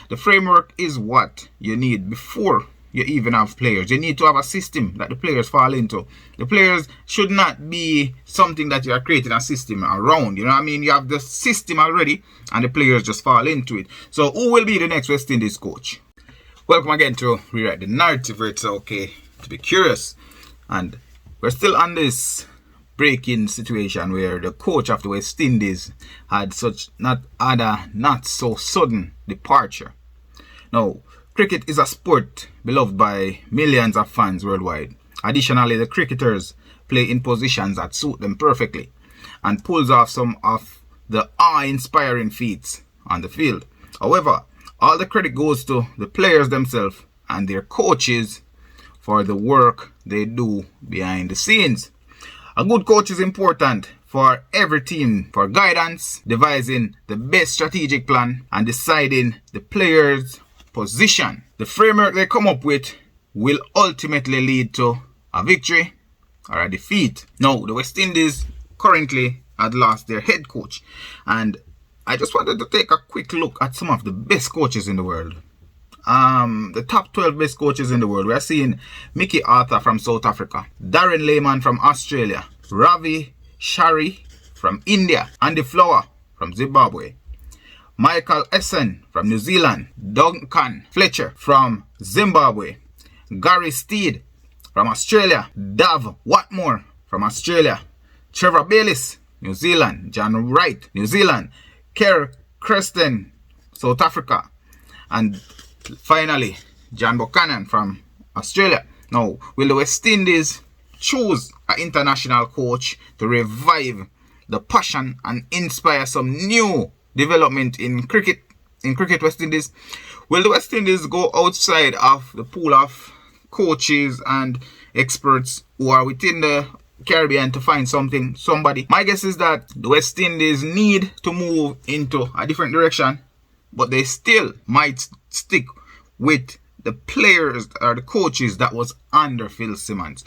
The framework is what you need before you even have players. You need to have a system that the players fall into. The players should not be something that you are creating a system around. You know what I mean? You have the system already and the players just fall into it. So who will be the next West Indies coach? Welcome again to Rewrite the Narrative, where it's okay to be curious. And we're still on this breaking situation where the coach of the West Indies had not so sudden departure. Now, cricket is a sport beloved by millions of fans worldwide. Additionally, the cricketers play in positions that suit them perfectly and pulls off some of the awe-inspiring feats on the field. However, all the credit goes to the players themselves and their coaches for the work they do behind the scenes. A good coach is important for every team for guidance, devising the best strategic plan, and deciding the players' position. The framework they come up with will ultimately lead to a victory or a defeat. Now, the West Indies currently had lost their head coach, and I just wanted to take a quick look at some of the best coaches in the world. The top 12 best coaches in the world. We are seeing Mickey Arthur from South Africa, Darren Lehmann from Australia, Ravi Shari from India, Andy Flower from Zimbabwe, Michael Essen from New Zealand, Duncan Fletcher from Zimbabwe, Gary Steed from Australia, Dav Watmore from Australia, Trevor Bayliss, New Zealand, John Wright, New Zealand, Kerr Creston, South Africa, and finally, John Buchanan from Australia. Now, will the West Indies choose an international coach to revive the passion and inspire some new development in cricket West Indies? Will the West Indies go outside of the pool of coaches and experts who are within the Caribbean to find somebody? My guess is that the West Indies need to move into a different direction, but they still might stick with the players or the coaches that was under Phil Simmons.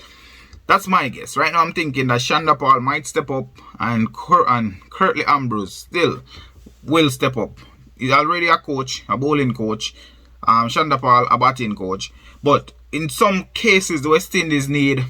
That's my guess. Right now I'm thinking that Shanda Paul might step up and Curtly Ambrose still will step up. He's already a coach, a bowling coach. Shanda Paul, a batting coach. But in some cases, the West Indies need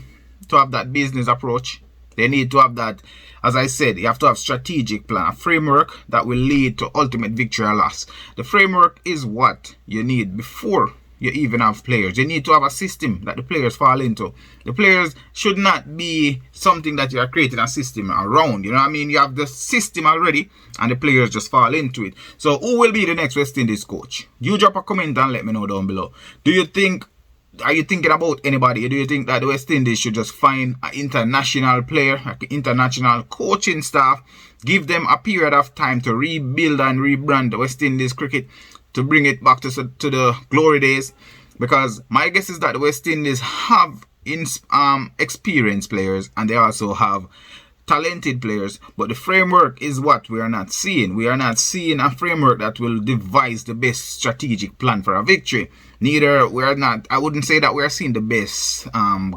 to have that business approach. They need to have that, as I said, you have to have strategic plan, a framework that will lead to ultimate victory or loss. The framework is what you need before you even have players. You need to have a system that the players fall into. The players should not be something that you are creating a system around. You know what I mean? You have the system already and the players just fall into it. So who will be the next West Indies coach? You drop a comment and let me know down below. Are you thinking about anybody? Do you think that the West Indies should just find an international player, an international coaching staff, give them a period of time to rebuild and rebrand the West Indies cricket to bring it back to the glory days? Because my guess is that the West Indies have experienced players and they also have talented players, but the framework is what we are not seeing. We are not seeing a framework that will devise the best strategic plan for a victory. I wouldn't say that we are seeing the best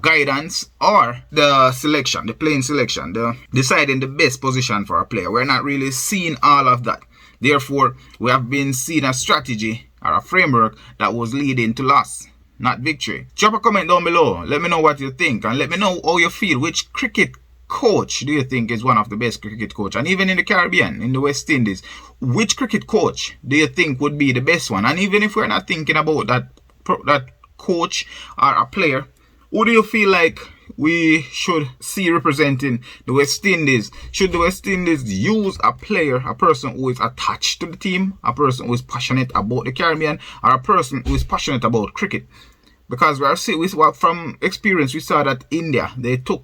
guidance or the selection, the playing selection, the deciding the best position for a player. We're not really seeing all of that. Therefore, we have been seeing a strategy or a framework that was leading to loss, not victory. Drop a comment down below. Let me know what you think and let me know how you feel. Which cricket coach do you think is one of the best cricket coach? And even in the Caribbean, in the West Indies, which cricket coach do you think would be the best one? And even if we're not thinking about that coach or a player, who do you feel like we should see representing the West Indies? Should the West Indies use a player, a person who is attached to the team, a person who is passionate about the Caribbean, or a person who is passionate about cricket? Because from experience, we saw that India, they took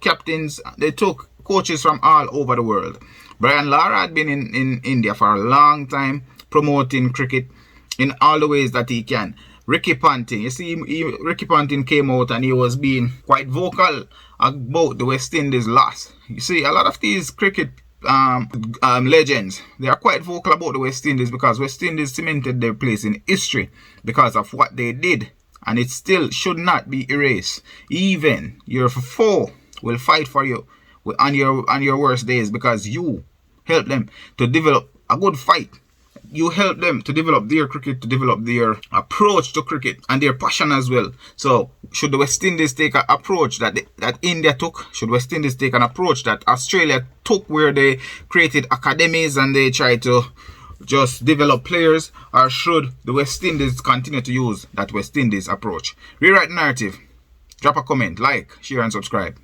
captains, they took coaches from all over the world. Brian Lara had been in India for a long time, promoting cricket in all the ways that he can. Ricky Ponting, you see, Ricky Ponting came out and he was being quite vocal about the West Indies loss. You see, a lot of these cricket legends, they are quite vocal about the West Indies because West Indies cemented their place in history because of what they did, and it still should not be erased. Even your foe will fight for you on your worst days because you help them to develop a good fight. you help them to develop their cricket, to develop their approach to cricket and their passion as well. So should the West Indies take an approach that India took? Should West Indies take an approach that Australia took, where they created academies and they tried to just develop players? Or should the West Indies continue to use that West Indies approach? Rewrite narrative. Drop a comment, like, share and subscribe.